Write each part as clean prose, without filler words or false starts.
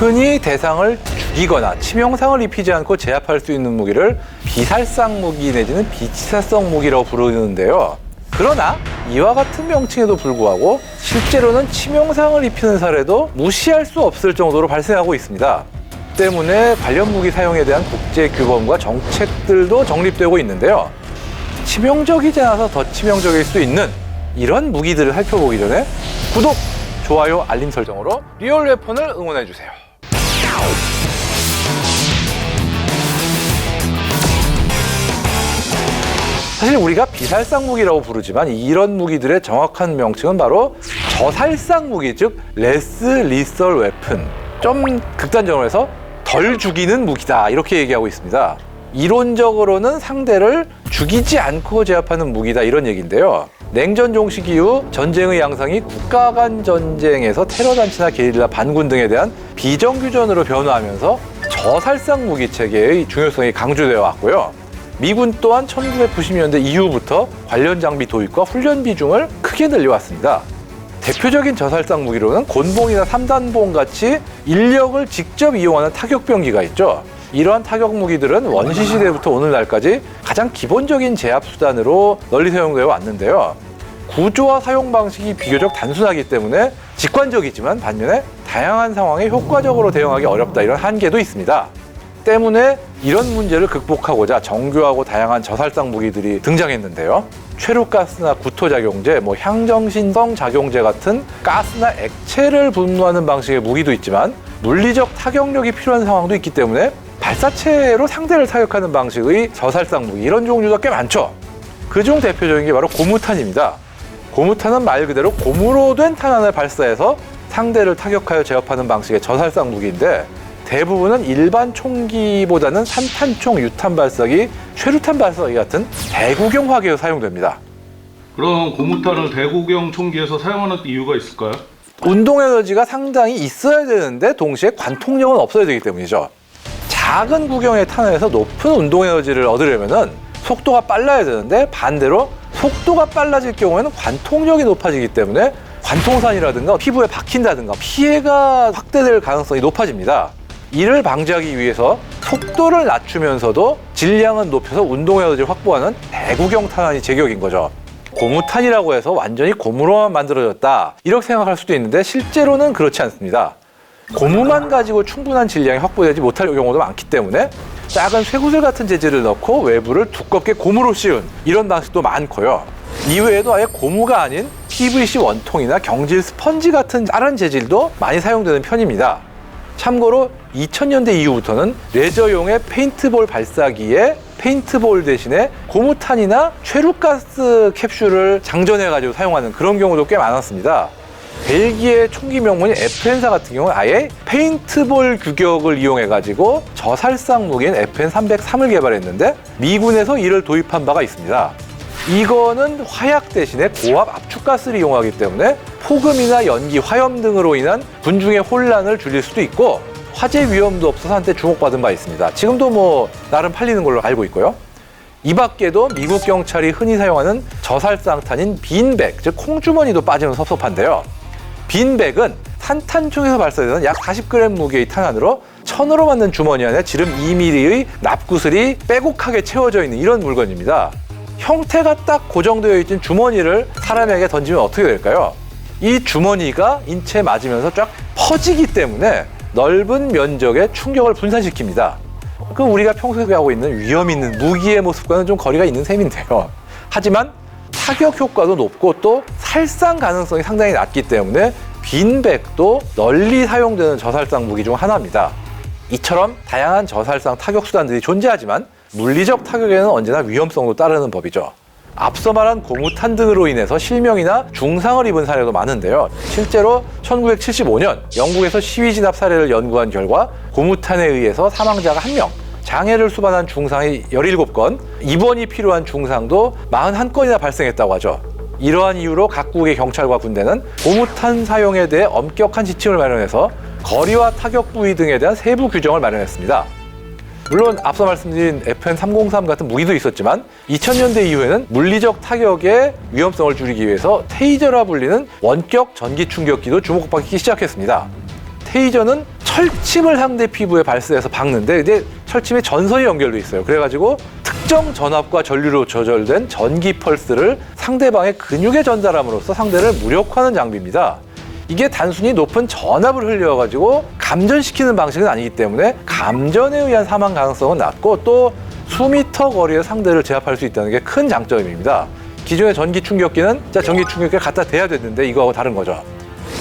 흔히 대상을 죽이거나 치명상을 입히지 않고 제압할 수 있는 무기를 비살상 무기 내지는 비치사성 무기라고 부르는데요. 그러나 이와 같은 명칭에도 불구하고 실제로는 치명상을 입히는 사례도 무시할 수 없을 정도로 발생하고 있습니다. 때문에 관련 무기 사용에 대한 국제 규범과 정책들도 정립되고 있는데요. 치명적이지 않아서 더 치명적일 수 있는 이런 무기들을 살펴보기 전에 구독, 좋아요, 알림 설정으로 리얼 웨폰을 응원해주세요. 사실 우리가 비살상 무기라고 부르지만 이런 무기들의 정확한 명칭은 바로 저살상 무기, 즉 레스 리설 웨폰, 좀 극단적으로 해서 덜 죽이는 무기다 이렇게 얘기하고 있습니다. 이론적으로는 상대를 죽이지 않고 제압하는 무기다 이런 얘기인데요. 냉전 종식 이후 전쟁의 양상이 국가 간 전쟁에서 테러 단체나 게릴라 반군 등에 대한 비정규전으로 변화하면서 저살상 무기 체계의 중요성이 강조되어 왔고요. 미군 또한 1990년대 이후부터 관련 장비 도입과 훈련 비중을 크게 늘려왔습니다. 대표적인 저살상 무기로는 곤봉이나 삼단봉 같이 인력을 직접 이용하는 타격병기가 있죠. 이러한 타격 무기들은 원시 시대부터 오늘날까지 가장 기본적인 제압 수단으로 널리 사용되어 왔는데요. 구조와 사용 방식이 비교적 단순하기 때문에 직관적이지만 반면에 다양한 상황에 효과적으로 대응하기 어렵다 이런 한계도 있습니다. 때문에 이런 문제를 극복하고자 정교하고 다양한 저살상 무기들이 등장했는데요. 최루가스나 구토작용제, 향정신성 작용제 같은 가스나 액체를 분무하는 방식의 무기도 있지만 물리적 타격력이 필요한 상황도 있기 때문에 발사체로 상대를 타격하는 방식의 저살상 무기 이런 종류가 꽤 많죠. 그중 대표적인 게 바로 고무탄입니다. 고무탄은 말 그대로 고무로 된 탄환을 발사해서 상대를 타격하여 제압하는 방식의 저살상 무기인데 대부분은 일반 총기보다는 산탄총, 유탄 발사기, 최루탄 발사기 같은 대구경 화기로 사용됩니다. 그럼 고무탄을 대구경 총기에서 사용하는 이유가 있을까요? 운동 에너지가 상당히 있어야 되는데 동시에 관통력은 없어야 되기 때문이죠. 작은 구경의 탄환에서 높은 운동 에너지를 얻으려면 속도가 빨라야 되는데 반대로 속도가 빨라질 경우에는 관통력이 높아지기 때문에 관통산이라든가 피부에 박힌다든가 피해가 확대될 가능성이 높아집니다. 이를 방지하기 위해서 속도를 낮추면서도 질량은 높여서 운동 에너지를 확보하는 대구경 탄환이 제격인 거죠. 고무탄이라고 해서 완전히 고무로만 만들어졌다 이렇게 생각할 수도 있는데 실제로는 그렇지 않습니다. 고무만 가지고 충분한 질량이 확보되지 못할 경우도 많기 때문에 작은 쇠구슬 같은 재질을 넣고 외부를 두껍게 고무로 씌운 이런 방식도 많고요. 이외에도 아예 고무가 아닌 PVC 원통이나 경질 스펀지 같은 다른 재질도 많이 사용되는 편입니다. 참고로 2000년대 이후부터는 레저용의 페인트볼 발사기에 페인트볼 대신에 고무탄이나 최루가스 캡슐을 장전해가지고 사용하는 그런 경우도 꽤 많았습니다. 벨기에 총기 명문인 FN사 같은 경우는 아예 페인트볼 규격을 이용해가지고 저살상 무기인 FN303을 개발했는데 미군에서 이를 도입한 바가 있습니다. 이거는 화약 대신에 고압 압축가스를 이용하기 때문에 폭음이나 연기, 화염 등으로 인한 군중의 혼란을 줄일 수도 있고 화재 위험도 없어서 한때 주목받은 바 있습니다. 지금도 나름 팔리는 걸로 알고 있고요. 이 밖에도 미국 경찰이 흔히 사용하는 저살상탄인 빈백, 즉 콩주머니도 빠지면 섭섭한데요. 빈백은 산탄총에서 발사되는 약 40g 무게의 탄환으로 천으로 만든 주머니 안에 지름 2mm의 납구슬이 빼곡하게 채워져 있는 이런 물건입니다. 형태가 딱 고정되어 있는 주머니를 사람에게 던지면 어떻게 될까요? 이 주머니가 인체에 맞으면서 쫙 퍼지기 때문에 넓은 면적의 충격을 분산시킵니다. 우리가 평소에 하고 있는 위험 있는 무기의 모습과는 좀 거리가 있는 셈인데요. 하지만 타격 효과도 높고 또 살상 가능성이 상당히 낮기 때문에 빈백도 널리 사용되는 저살상 무기 중 하나입니다. 이처럼 다양한 저살상 타격 수단들이 존재하지만 물리적 타격에는 언제나 위험성도 따르는 법이죠. 앞서 말한 고무탄 등으로 인해서 실명이나 중상을 입은 사례도 많은데요. 실제로 1975년 영국에서 시위 진압 사례를 연구한 결과 고무탄에 의해서 사망자가 1명, 장애를 수반한 중상이 17건, 입원이 필요한 중상도 41건이나 발생했다고 하죠. 이러한 이유로 각국의 경찰과 군대는 고무탄 사용에 대해 엄격한 지침을 마련해서 거리와 타격 부위 등에 대한 세부 규정을 마련했습니다. 물론 앞서 말씀드린 FN303 같은 무기도 있었지만 2000년대 이후에는 물리적 타격의 위험성을 줄이기 위해서 테이저라 불리는 원격 전기 충격기도 주목받기 시작했습니다. 테이저는 철침을 상대 피부에 발사해서 박는데 이제 철침에 전선이 연결돼 있어요. 그래가지고 특정 전압과 전류로 조절된 전기 펄스를 상대방의 근육에 전달함으로써 상대를 무력화하는 장비입니다. 이게 단순히 높은 전압을 흘려가지고 감전시키는 방식은 아니기 때문에 감전에 의한 사망 가능성은 낮고 또 수미터 거리의 상대를 제압할 수 있다는 게 큰 장점입니다. 기존의 전기 충격기는 전기 충격기를 갖다 대야 됐는데 이거하고 다른 거죠.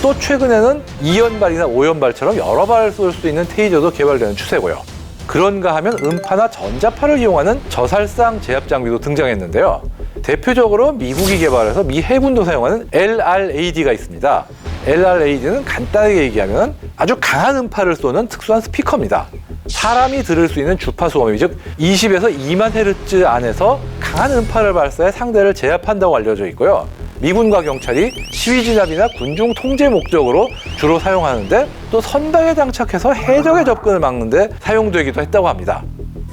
또 최근에는 2연발이나 5연발처럼 여러 발 쏠 수 있는 테이저도 개발되는 추세고요. 그런가 하면 음파나 전자파를 이용하는 저살상 제압 장비도 등장했는데요. 대표적으로 미국이 개발해서 미 해군도 사용하는 LRAD가 있습니다. LRAD는 간단하게 얘기하면 아주 강한 음파를 쏘는 특수한 스피커입니다. 사람이 들을 수 있는 주파수 범위, 즉 20에서 2만 헤르츠 안에서 강한 음파를 발사해 상대를 제압한다고 알려져 있고요. 미군과 경찰이 시위 진압이나 군중 통제 목적으로 주로 사용하는데 또 선박에 장착해서 해적의 접근을 막는데 사용되기도 했다고 합니다.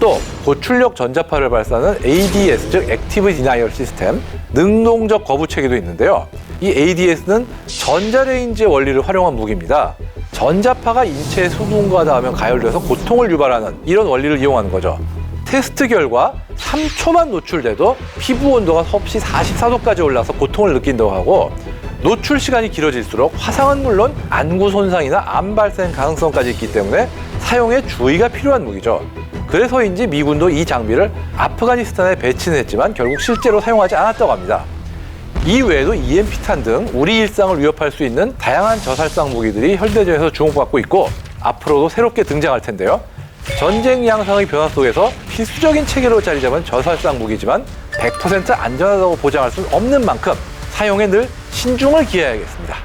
또 고출력 전자파를 발사하는 ADS, 즉 액티브 디나이얼 시스템, 능동적 거부 체계도 있는데요. 이 ADS는 전자레인지의 원리를 활용한 무기입니다. 전자파가 인체에 수분과 닿으면 가열돼서 고통을 유발하는 이런 원리를 이용하는 거죠. 테스트 결과 3초만 노출돼도 피부 온도가 섭씨 44도까지 올라서 고통을 느낀다고 하고, 노출 시간이 길어질수록 화상은 물론 안구 손상이나 암 발생 가능성까지 있기 때문에 사용에 주의가 필요한 무기죠. 그래서인지 미군도 이 장비를 아프가니스탄에 배치는 했지만 결국 실제로 사용하지 않았다고 합니다. 이 외에도 EMP탄 등 우리 일상을 위협할 수 있는 다양한 저살상 무기들이 현대전에서 주목받고 있고 앞으로도 새롭게 등장할 텐데요. 전쟁 양상의 변화 속에서 필수적인 체계로 자리 잡은 저살상 무기지만 100% 안전하다고 보장할 수는 없는 만큼 사용에 늘 신중을 기해야겠습니다.